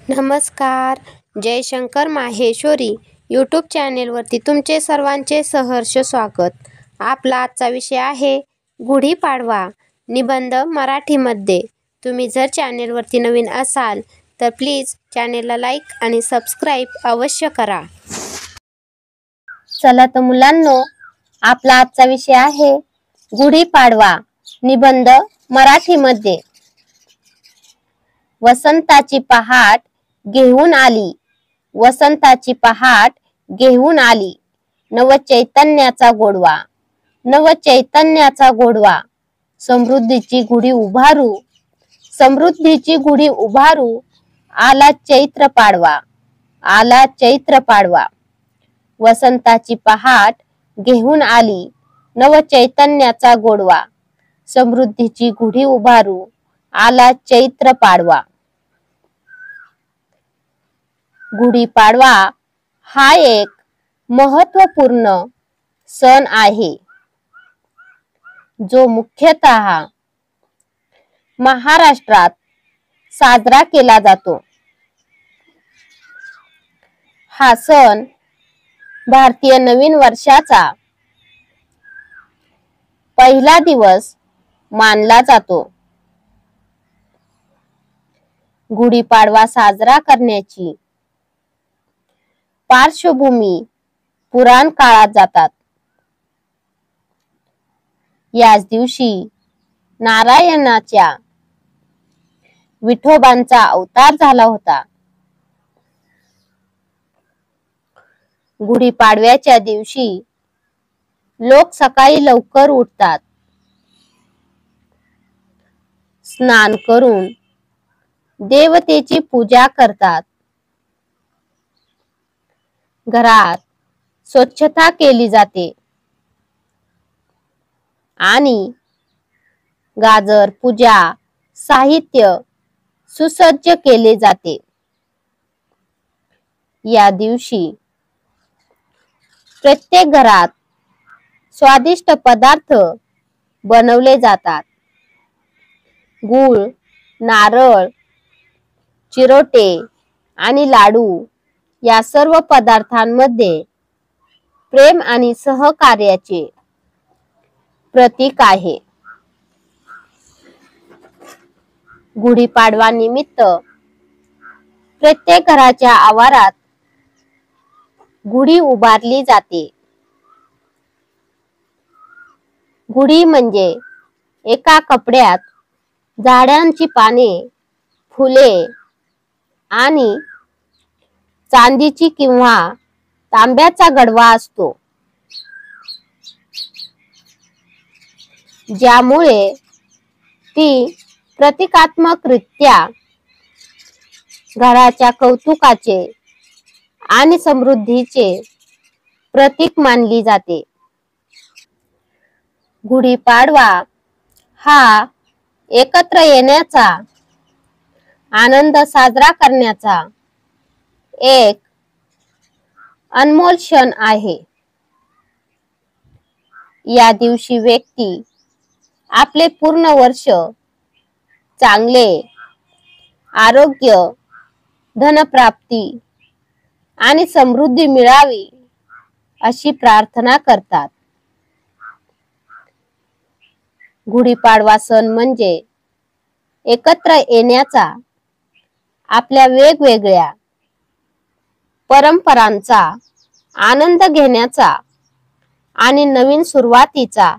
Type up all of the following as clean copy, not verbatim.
नमस्कार. जयशंकर माहेश्वरी यूट्यूब चॅनेलवरती तुमचे सर्वांचे सहर्ष स्वागत. आपला आजचा विषय आहे गुढीपाडवा निबंध मराठीमध्ये. तुम्ही जर चॅनेलवरती नवीन असाल तर प्लीज चॅनेलला लाईक आणि सबस्क्राईब अवश्य करा. चला तर मुलांनो, आपला आजचा विषय आहे गुढीपाडवा निबंध मराठीमध्ये. वसंताची पहाट घेऊन आली, वसंताची पहाट घेऊन आली, नवचैतन्याचा गोडवा, नवचैतन्याचा गोडवा, समृद्धीची गुढी उभारू, समृद्धीची गुढी उभारू, आला चैत्र पाडवा, आला चैत्र पाडवा. वसंताची पहाट घेऊन आली, नवचैतन्याचा गोडवा, समृद्धीची गुढी उभारू, आला चैत्र पाडवा. गुढीपाडवा हा एक महत्त्वपूर्ण सण आहे, जो मुख्यतः महाराष्ट्रात साजरा केला जातो. हा सण भारतीय नवीन वर्षाचा पहिला दिवस मानला जातो. गुढीपाडवा साजरा करण्याची पार्श्वभूमी पुराण काळात जातात. याच दिवशी नारायणाच्या विठोबांचा अवतार झाला होता. गुढीपाडव्याच्या दिवशी लोक सकाळी लवकर उठतात, स्नान करून देवतेची पूजा करतात, घरात स्वच्छता केली जाते आणि गाजर पूजा साहित्य सुसज्ज केले जाते. या दिवशी प्रत्येक घरात स्वादिष्ट पदार्थ बनवले जातात. गूळ, नारळ, चिरोटे आणि लाडू या सर्व पदार्थांमध्ये प्रेम आणि सहकार्याचे प्रतीक आहे. गुढीपाडवा निमित्त प्रत्येक घराच्या आवारात गुढी उभारली जाते. गुढी म्हणजे एका कपड्यात झाडांची पाने, फुले आणि चांदीची किंवा तांब्याचा गडवा असतो, ज्यामुळे ती प्रतिकात्मकरित्या घराच्या कौतुकाचे आणि समृद्धीचे प्रतीक मानली जाते. गुढीपाडवा हा एकत्र येण्याचा, आनंद साजरा करण्याचा एक अनमोल क्षण आहे. या दिवशी व्यक्ती आपले पूर्ण वर्ष चांगले आरोग्य, धनप्राप्ती आणि समृद्धी मिळावी अशी प्रार्थना करतात. गुढीपाडवा सण म्हणजे एकत्र येण्याचा, आपल्या वेगवेगळ्या परंपरांचा आनंद घेण्याचा आणि नवीन सुरुवातीचा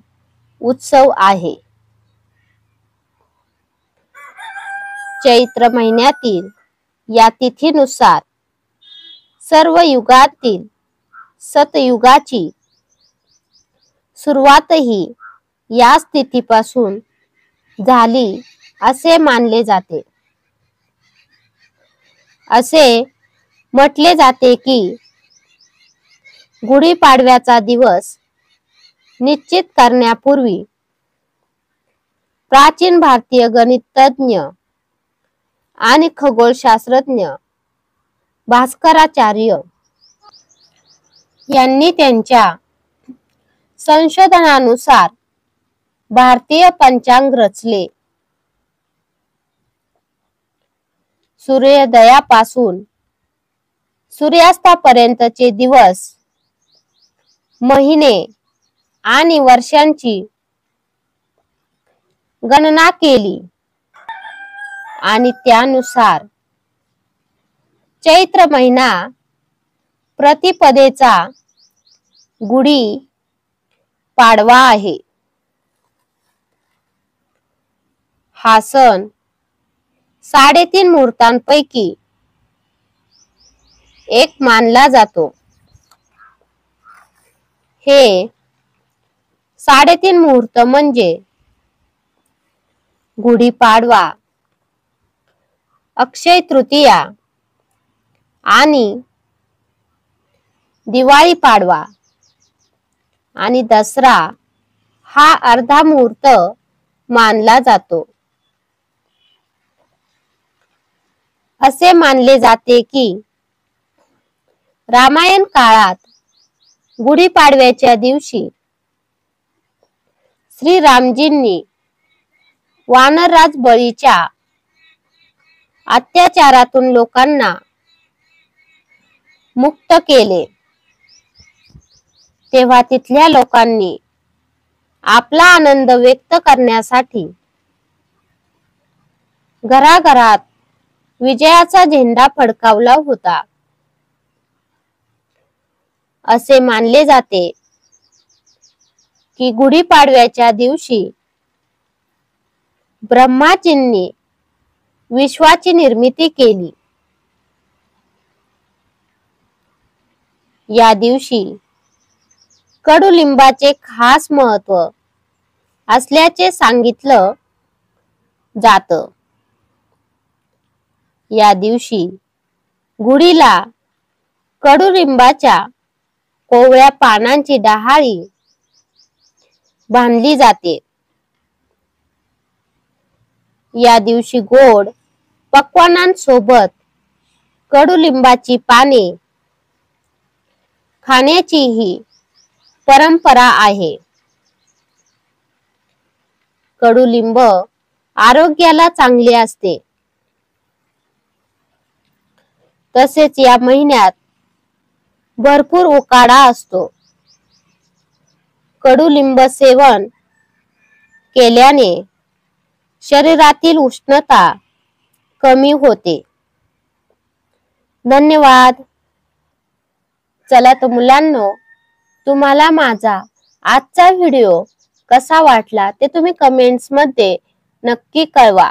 उत्सव आहे. चैत्र महिन्यातील या तिथीनुसार सर्व युगातील सतयुगाची सुरुवातही याच तिथीपासून झाली असे मानले जाते. असे म्हटले जाते की गुढीपाडव्याचा दिवस निश्चित करण्यापूर्वी प्राचीन भारतीय गणितज्ञ आणि खगोलशास्त्रज्ञ भास्कराचार्य यांनी त्यांच्या संशोधनानुसार भारतीय पंचांग रचले. सूर्योदयापासून सूर्यास्तापर्यंतचे दिवस, महिने आणि वर्षांची गणना केली आणि त्यानुसार चैत्र महिना प्रतिपदेचा गुढी पाडवा आहे. हा सण 3.5 मुहूर्तांपैकी एक मानला जातो. हे 3.5 मुहूर्त म्हणजे गुढीपाडवा, अक्षय तृतीया आणि दिवाळी पाडवा आणि दसरा हा अर्धा मुहूर्त मानला जातो. असे मानले जाते की रामायण काळात गुढीपाडव्याच्या दिवशी श्रीरामजींनी वानरराज बळीच्या अत्याचारातून लोकांना मुक्त केले. तेव्हा तिथल्या लोकांनी आपला आनंद व्यक्त करण्यासाठी घराघरात विजयाचा झेंडा फडकावला होता. असे मानले जाते की गुढीपाडव्याच्या दिवशी ब्रह्माजींनी विश्वाची निर्मिती केली. या दिवशी कडुलिंबाचे खास महत्त्व असल्याचे सांगितलं जातं. या दिवशी गुढीला कडुलिंबाच्या कोवळ्या पानांची डहाळी बांधली जाते. या दिवशी गोड पक्वान्नांसोबत कडुलिंबाची पाने खाण्याची ही परंपरा आहे. कडुलिंब आरोग्याला चांगले असते. तसेच या महिन्यात भरपूर उकाडा असतो. कडुलिंब सेवन केल्याने शरीरातील उष्णता कमी होते. धन्यवाद. चला तर मुलांनो, तुम्हाला माझा आजचा व्हिडिओ कसा वाटला ते तुम्ही कमेंट्स मध्ये नक्की कळवा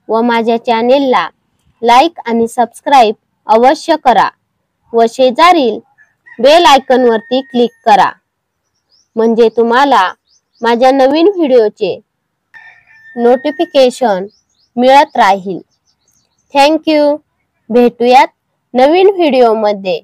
व माझ्या चॅनेलला लाईक आणि सबस्क्राईब अवश्य करा व शेजारील बेल आयकॉन वरती क्लिक करा, म्हणजे तुम्हाला माझ्या नवीन व्हिडिओचे नोटिफिकेशन मिळत राहील. Thank you. भेटूयात नवीन व्हिडिओ मध्ये.